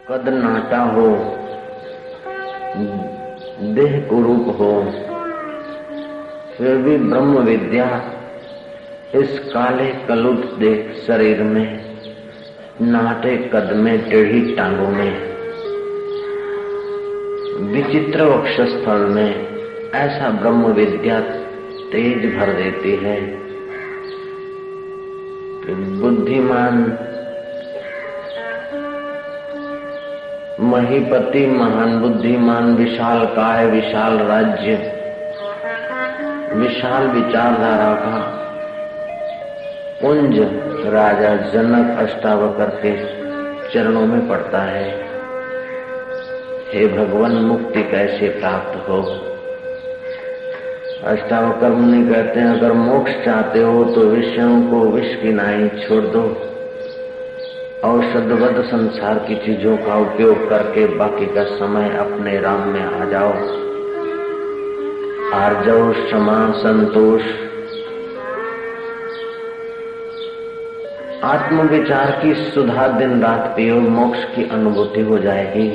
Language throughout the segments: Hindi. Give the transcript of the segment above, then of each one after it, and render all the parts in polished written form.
कद नाटा हो, देह कुरूप हो, फिर भी ब्रह्म विद्या इस काले कलुष देह शरीर में, नाटे कद में, टेढ़ी टांगों में, विचित्र वक्षस्थल में ऐसा ब्रह्म विद्या तेज भर देती है कि बुद्धिमान महीपति, महान बुद्धिमान, विशाल काय, विशाल राज्य, विशाल विचारधारा का पुंज राजा जनक अष्टावक्र के चरणों में पड़ता है। हे भगवान, मुक्ति कैसे प्राप्त हो? अष्टावक्र मुनि कहते हैं, अगर मोक्ष चाहते हो तो विषयों को विष की नाई छोड़ दो, औषधवद संसार की चीजों का उपयोग करके बाकी का समय अपने राम में आ जाओ। आर्जव, क्षमा, संतोष, आत्मविचार की सुधा दिन रात पियो, मोक्ष की अनुभूति हो जाएगी।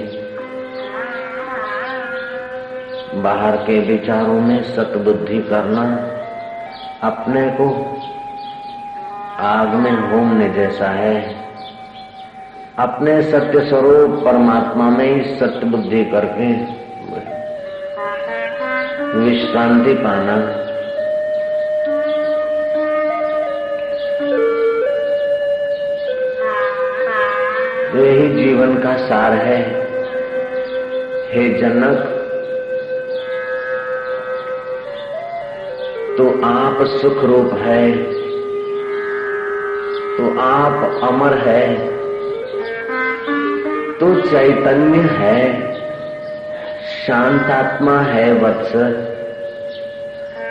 बाहर के विचारों में सतबुद्धि करना अपने को आग में होमने जैसा है। अपने सत्य स्वरूप परमात्मा में ही सत्य बुद्धि करके विश्रांति पाना, यही जीवन का सार है। हे जनक, तो आप सुख रूप है, तो आप अमर है, तो चैतन्य है, शांतात्मा है वत्स,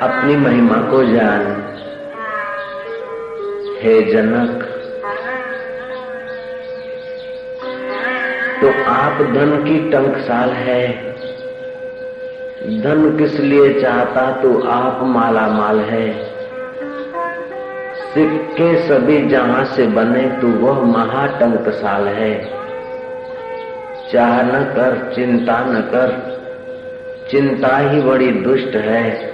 अपनी महिमा को जान। हे जनक, तो आप धन की टंकसाल है, धन किस लिए चाहता, तो आप माला माल है। सिक्के सभी जहां से बने, तो वह महाटंकसाल है। चाह न कर, चिंता न कर, चिंता ही बड़ी दुष्ट है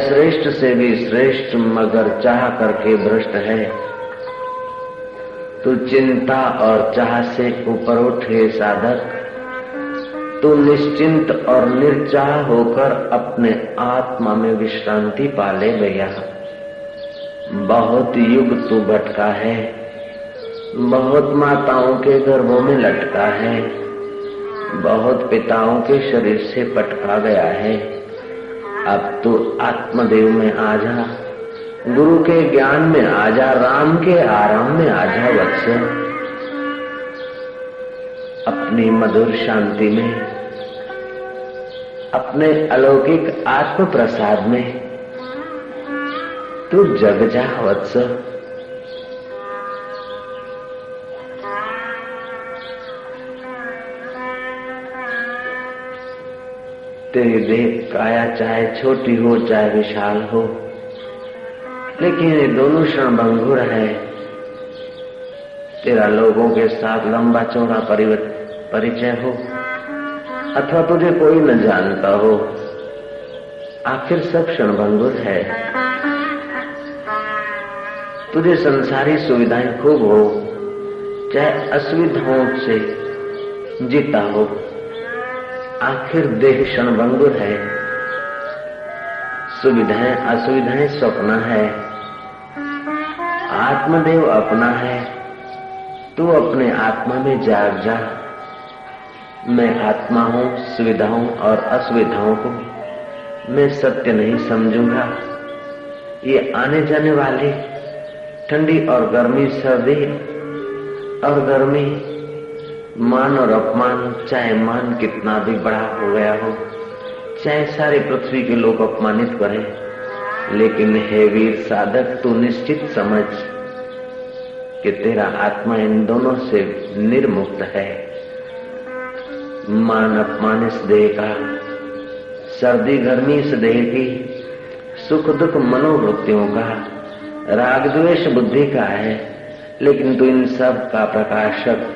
श्रेष्ठ से भी श्रेष्ठ, मगर चाह करके भ्रष्ट है। तू चिंता और चाह से ऊपर उठे साधक, तू निश्चिंत और निर्चाह होकर अपने आत्मा में विश्रांति पाले भैया। बहुत युग तू भटका है, बहुत माताओं के गर्भों में लटका है, बहुत पिताओं के शरीर से पटका गया है। अब तू आत्मदेव में आ जा, गुरु के ज्ञान में आ जा, राम के आराम में आ जा वत्स। अपनी मधुर शांति में, अपने अलौकिक आत्म प्रसाद में तू जग जा वत्स। तेरी देह काया चाहे छोटी हो चाहे विशाल हो, लेकिन ये दोनों क्षणभंगुर है। तेरा लोगों के साथ लंबा चौड़ा परिचय हो, अथवा तुझे कोई न जानता हो, आखिर सब क्षणभंगुर है। तुझे संसारी सुविधाएं खूब हो, चाहे असुविधाओं से जीता हो, आखिर देह क्षणभंगुर है। सुविधाएं असुविधाएं स्वप्न है, आत्मदेव अपना है। तू अपने आत्मा में जाग जा। मैं आत्मा हूं, सुविधाओं और असुविधाओं को मैं सत्य नहीं समझूंगा। ये आने जाने वाली ठंडी और गर्मी, सर्दी और गर्मी, मान और अपमान, चाहे मान कितना भी बड़ा हो गया हो, चाहे सारे पृथ्वी के लोग अपमानित करें, लेकिन हे वीर साधक, तू निश्चित समझ कि तेरा आत्मा इन दोनों से निर्मुक्त है। मान अपमान इस देह का, सर्दी गर्मी इस देह की, सुख दुख मनोवृत्तियों का, राग द्वेष बुद्धि का है, लेकिन तू इन सब का प्रकाशक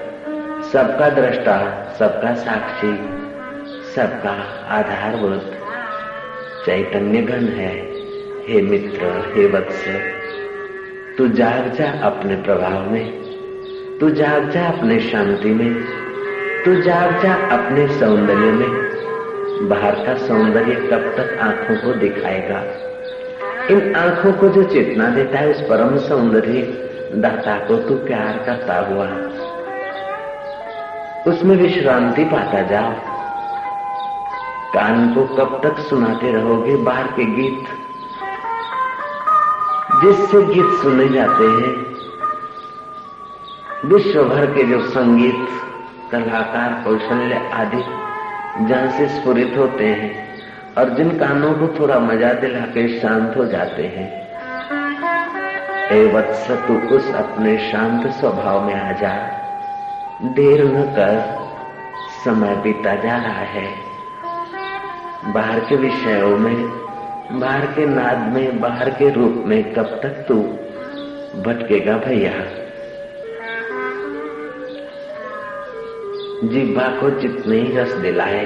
सबका दृष्टा, सबका साक्षी, सबका आधारभूत चैतन्य घन है। हे मित्र, हे वत्स, तू जाग जा अपने प्रभाव में, तू जाग जा अपने शांति में, तू जाग जा अपने सौंदर्य में। बाहर का सौंदर्य कब तक आंखों को दिखाएगा? इन आंखों को जो चेतना देता है उस परम सौंदर्य दाता को तू प्यार करता हुआ उसमें विश्रांति पाता जाओ। कान को कब तक सुनाते रहोगे बाहर के गीत, जिससे गीत सुने जाते हैं विश्व भर के जो संगीत कलाकार कौशल्य आदि जहां से स्फुरित होते हैं और जिन कानों को थोड़ा मजा दिला के शांत हो जाते हैं। ए वत्स, तू उस अपने शांत स्वभाव में आ जा। देर न कर, समय बीता जा रहा है। बाहर के विषयों में, बाहर के नाद में, बाहर के रूप में कब तक तू भटकेगा भैया? जिह्वा को जितने ही रस दिलाए,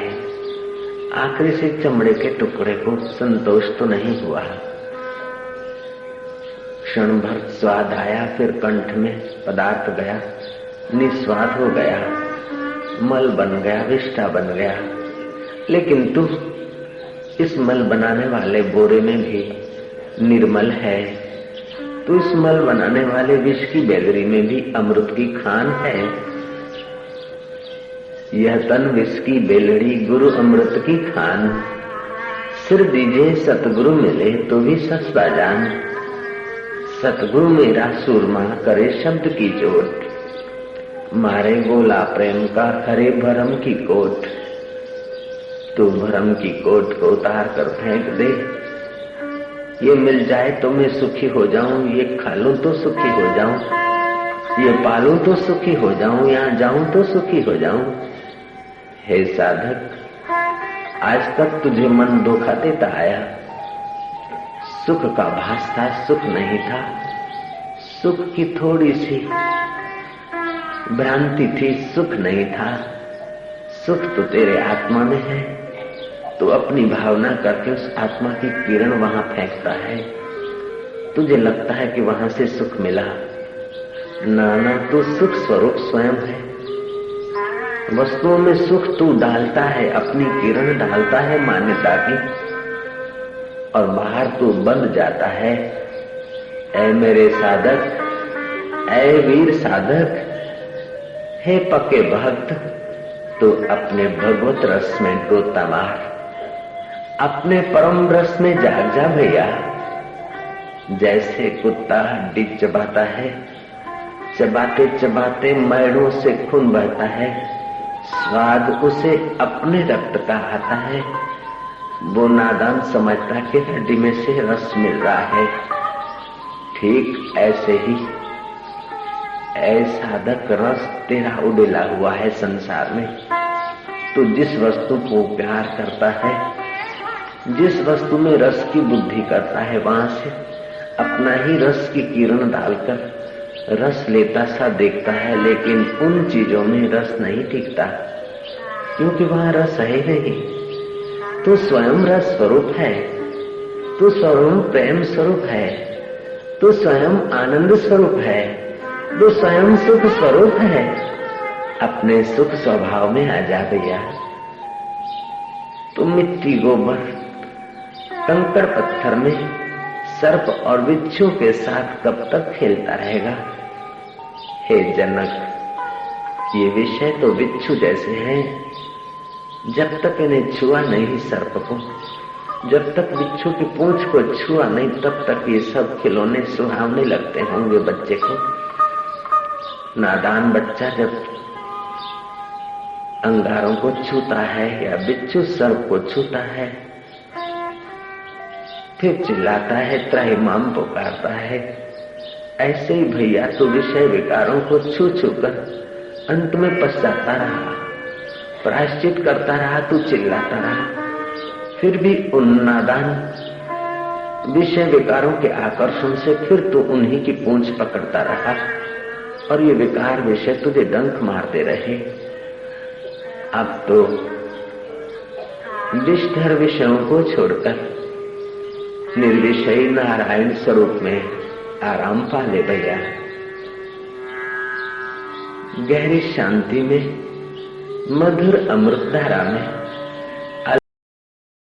आखिरी से चमड़े के टुकड़े को संतोष तो नहीं हुआ। क्षण भर स्वाद आया, फिर कंठ में पदार्थ गया, निस्वाद हो गया, मल बन गया, विष्ठा बन गया। लेकिन तू इस मल बनाने वाले बोरे में भी निर्मल है। तू इस मल बनाने वाले विष की बेलरी में भी अमृत की खान है। यह तन विष की बेलड़ी, गुरु अमृत की खान। सिर दीजे सतगुरु मिले तो भी सस्ता जान। सतगुरु मेरा सूरमा करे शब्द की चोट। मारे गोला प्रेम का हरे भरम की कोट। तू भरम की कोट को उतार कर फेंक दे। ये मिल जाए तो मैं सुखी हो जाऊं, ये खा लूं तो सुखी हो जाऊं, ये पालूं तो सुखी हो जाऊं, यहां जाऊं तो सुखी हो जाऊं। हे साधक, आज तक तुझे मन धोखा देता आया। सुख का भास था, सुख नहीं था। सुख की थोड़ी सी भ्रांति थी, सुख नहीं था। सुख तो तेरे आत्मा में है। तू अपनी भावना करके उस आत्मा की किरण वहां फेंकता है। तुझे लगता है कि वहां से सुख मिला। ना, तू सुख स्वरूप स्वयं है। वस्तुओं में सुख तू डालता है, अपनी किरण डालता है मान्यता की, और बाहर तू बंद जाता है। ऐ मेरे साधक, ऐ वीर साधक, हे पक्के भक्त, तू अपने भगवत रस में गोता मार, अपने परम रस में जाग जा भैया। जैसे कुत्ता हड्डी चबाता है, चबाते चबाते मैलों से खून बहता है, स्वाद उसे अपने रक्त का आता है। वो नादान समझता कि हड्डी में से रस मिल रहा है। ठीक ऐसे ही ऐ साधक, रस तेरा उड़ेला हुआ है संसार में। तू जिस वस्तु को प्यार करता है, जिस वस्तु में रस की बुद्धि करता है, वहां से अपना ही रस की किरण डालकर रस लेता सा देखता है। लेकिन उन चीजों में रस नहीं टिकता, क्योंकि वहां रस है नहीं। तू स्वयं रस स्वरूप है, तू स्वयं प्रेम स्वरूप है, तू स्वयं आनंद स्वरूप है, तू स्वयं सुख स्वरूप है। अपने सुख स्वभाव में आ जा भैया। तू मिट्टी, गोबर, कंकड़ पत्थर में सर्प और बिच्छू के साथ कब तक खेलता रहेगा? हे जनक, ये विषय तो बिच्छू जैसे हैं। जब तक इन्हें छुआ नहीं सर्प को, जब तक बिच्छू की पूंछ को छुआ नहीं, तब तक ये सब खिलौने सुहावने लगते होंगे बच्चे को। नादान बच्चा जब अंगारों को छूता है या बिच्छू सर्प को छूता है, फिर चिल्लाता है, त्राहिमाम पुकारता है। ऐसे ही भैया तू विषय विकारों को छू छू कर अंत में पछताता रहा, प्रायश्चित करता रहा, तू चिल्लाता रहा। फिर भी उन नादान विषय विकारों के आकर्षण से फिर तू उन्हीं की पूंछ पकड़ता रहा। और ये विकार विषय तुझे डंक मारते रहे। अब तो विषधर विषयों को छोड़कर निर्विषयी नारायण स्वरूप में आराम पा ले भैया। गहरी शांति में, मधुर अमृत धारा में